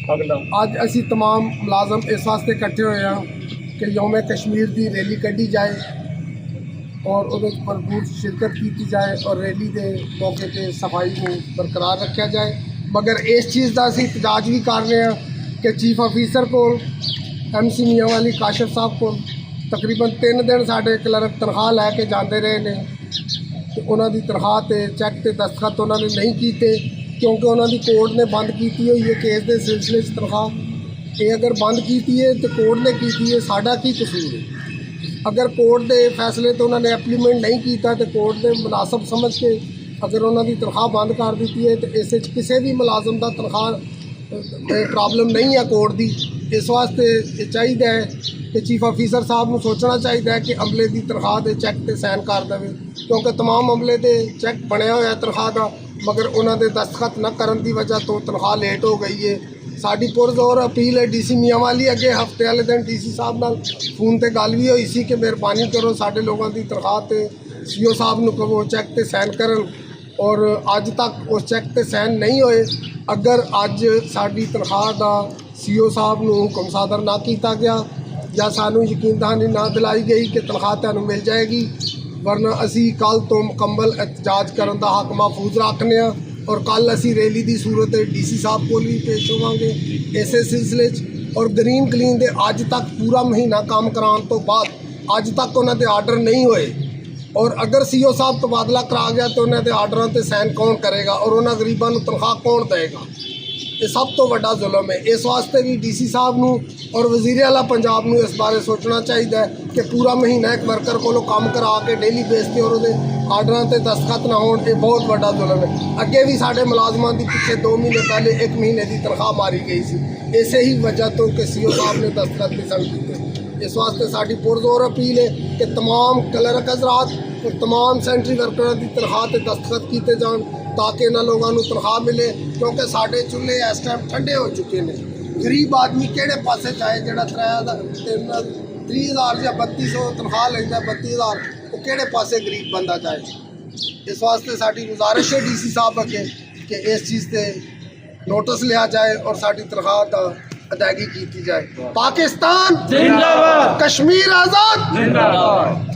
अज असी तमाम मुलाजम इस वास्ते इकट्ठे होए हैं कि यौम कश्मीर की रैली कढ़ी जाए और उहदे भरपूर शिरकत की जाए और रैली के मौके पर सफाई को बरकरार रखा जाए। मगर इस चीज़ का असी एहतजाज भी कर रहे हैं कि चीफ ऑफिसर को MC मियांवाली काशिफ साहब को तकरीबन 3 दिन साढ़े क्लर्क तनख्वाह लैके जाते रहे ने तो उन्होंने तनख्वाह से चैक से दस्तखत उन्होंने नहीं किए क्योंकि उन्होंने कोर्ट ने बंद की हुई है केस के सिलसिले तनख्वाह ये अगर बंद की है तो कोर्ट ने की है, साडा की कसूर है। अगर कोर्ट के फैसले तो उन्होंने एप्लीमेंट नहीं किया तो कोर्ट ने मुनासब समझ के अगर उन्होंने तनख्वाह बंद कर दी है तो इस किसी भी मुलाजम का तनख्वाह प्रॉब्लम नहीं है कोर्ट की। इस वास्ते चाहिए है कि चीफ ऑफिसर साहब को सोचना चाहिए कि अमले की तनख्वाह के चैक से साइन कर दे क्योंकि तमाम अमले के चैक बनया हुआ तनख्वाह का मगर उन्होंने दस्तखत न करने की वजह तो तनख्वाह लेट हो गई है। साड़ी पुरजोर अपील है DC मियांवाली अगे हफ्ते वाले दिन DC साहब नाल फोन पर गल भी हुई सी कि मेहरबानी करो साढ़े लोगों की तनख्वाह से CO साहब को कहो चैक से साइन करन और अज तक उस चैक से साइन नहीं होए। अगर अज साड़ी तनख्वाह का CO साहब को हुक्म सादर ना किया गया या सानू यकीन दहानी ना दिलाई गई कि तनख्वाह तुहानू मिल जाएगी वरना असी कल तो मुकम्मल एहतजाज करने का हक महफूज रखने और कल असी रैली की सूरत DC साहब को भी पेश होवांगे इस सिलसिले और ग्रीन क्लीन के अज तक पूरा महीना काम कराने तो बाद अज तक उन्होंने आर्डर नहीं होए और अगर CO साहब तबादला करा गया तो उन्होंने आर्डर से साइन कौन करेगा और उन्होंने गरीबों को तनख्वाह कौन देगा। ये सब तो बड़ा जुल्म है। इस वास्ते भी DC साहब नू और वज़ीर आला पंजाब नू इस बारे सोचना चाहिए कि पूरा महीना एक वर्कर को काम करा के डेली बेस पर और आर्डर से दस्तखत ना हो, बहुत बड़ा जुल्म है। अगे भी साढ़े मुलाजमान की पिछले 2 महीने पहले 1 महीने की तनख्वाह मारी गई सी इसे ही वजह तो कि CO साहब ने दस्तखत नहीं सन किए। इस वास्ते साड़ी पुरजोर अपील है कि तमाम क्लर्क हजरात और तमाम सेंट्री वर्करों की तनख्वाह से दस्तखत किए जान ताकि इन्होंने लोगों को तनख्वाह मिले क्योंकि साढ़े चूल्हे इस टाइम ठंडे हो चुके हैं। गरीब आदमी किहड़े पासे जाए जो 30,000 या 3200 तनख्वाह लेंदा 32,000 वो किहड़े पासे गरीब बंदा जाए। इस वास्ते साड़ी गुजारिश है DC साहब अगे कि इस चीज़ से नोटिस लिया जाए और साड़ी तनख्वाह का अदायगी की जाए। पाकिस्तान जिंदाबाद, कश्मीर आज़ाद जिंदाबाद।